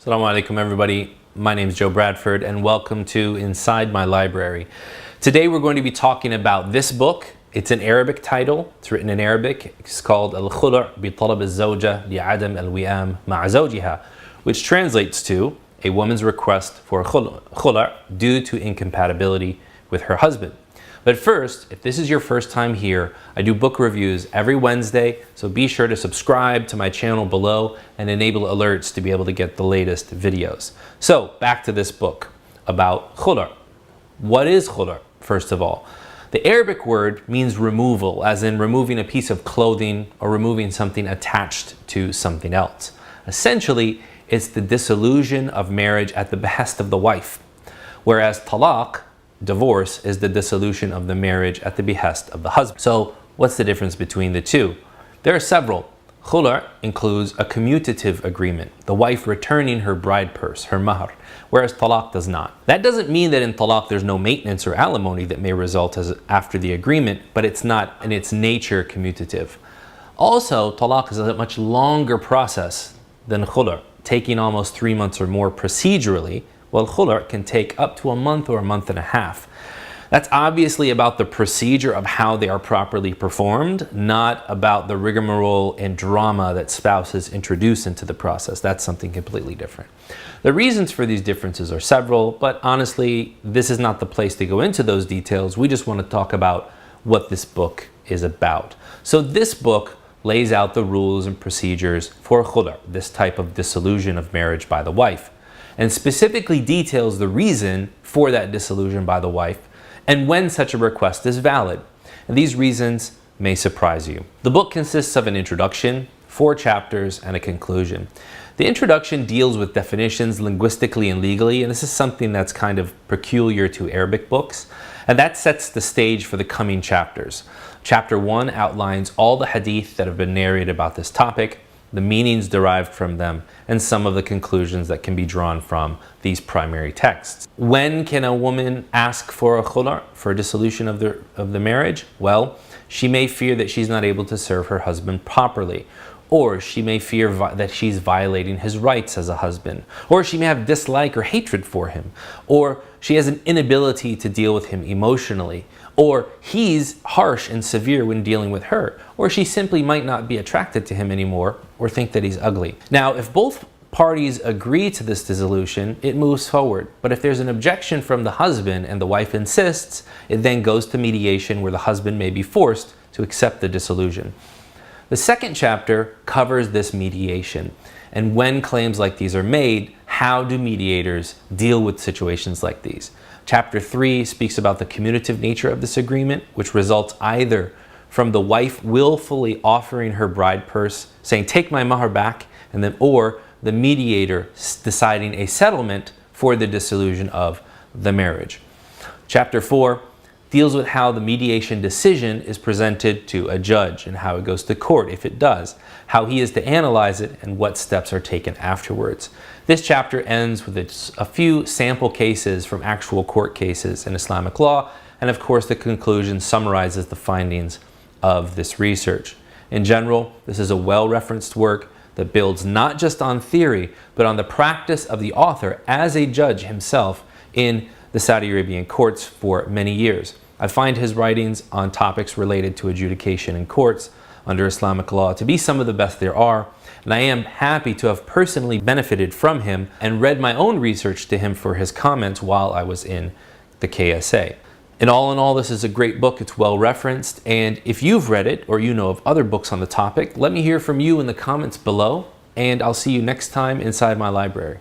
Assalamu alaikum everybody, my name is Joe Bradford and welcome to Inside My Library. Today we're going to be talking about this book. It's an Arabic title, it's written in Arabic. It's called Al-Khulu bi Talab al-Zawjah al-wiam zawjiha, which translates to a woman's request for khulu due to incompatibility with her husband. But first, if this is your first time here, I do book reviews every Wednesday, so be sure to subscribe to my channel below and enable alerts to be able to get the latest videos. So, back to this book about khulu. What is khulu, first of all? The Arabic word means removal, as in removing a piece of clothing or removing something attached to something else. Essentially, it's the dissolution of marriage at the behest of the wife, whereas talaq, divorce, is the dissolution of the marriage at the behest of the husband. So what's the difference between the two? There are several. Khulu includes a commutative agreement, the wife returning her bride purse, her mahr, whereas talaq does not. That doesn't mean that in talaq there's no maintenance or alimony that may result after the agreement, but it's not in its nature commutative. Also, talaq is a much longer process than khulu, taking almost 3 months or more procedurally, while khulu can take up to a month or a month and a half. That's obviously about the procedure of how they are properly performed, not about the rigmarole and drama that spouses introduce into the process. That's something completely different. The reasons for these differences are several, but honestly, this is not the place to go into those details. We just want to talk about what this book is about. So this book lays out the rules and procedures for khulu, this type of dissolution of marriage by the wife, and specifically details the reason for that dissolution by the wife and when such a request is valid. And these reasons may surprise you. The book consists of an introduction, 4 chapters, and a conclusion. The introduction deals with definitions linguistically and legally, and this is something that's kind of peculiar to Arabic books, and that sets the stage for the coming chapters. Chapter 1 outlines all the hadith that have been narrated about this topic, the meanings derived from them, and some of the conclusions that can be drawn from these primary texts. When can a woman ask for a khulu, for a dissolution of the marriage? Well, she may fear that she's not able to serve her husband properly, or she may fear that she's violating his rights as a husband, or she may have dislike or hatred for him, or she has an inability to deal with him emotionally, or he's harsh and severe when dealing with her, or she simply might not be attracted to him anymore or think that he's ugly. Now, if both parties agree to this dissolution, it moves forward. But if there's an objection from the husband and the wife insists, it then goes to mediation where the husband may be forced to accept the dissolution. The second chapter covers this mediation, and when claims like these are made, how do mediators deal with situations like these? Chapter 3 speaks about the commutative nature of this agreement, which results either from the wife willfully offering her bride purse, saying, "Take my mahr back," and then, or the mediator deciding a settlement for the dissolution of the marriage. Chapter 4 deals with how the mediation decision is presented to a judge and how it goes to court if it does, how he is to analyze it, and what steps are taken afterwards. This chapter ends with a few sample cases from actual court cases in Islamic law, and of course the conclusion summarizes the findings of this research. In general, this is a well-referenced work that builds not just on theory, but on the practice of the author as a judge himself in the Saudi Arabian courts for many years. I find his writings on topics related to adjudication in courts under Islamic law to be some of the best there are, and I am happy to have personally benefited from him and read my own research to him for his comments while I was in the KSA. In all, this is a great book. It's well referenced, and if you've read it or you know of other books on the topic, let me hear from you in the comments below, and I'll see you next time inside my library.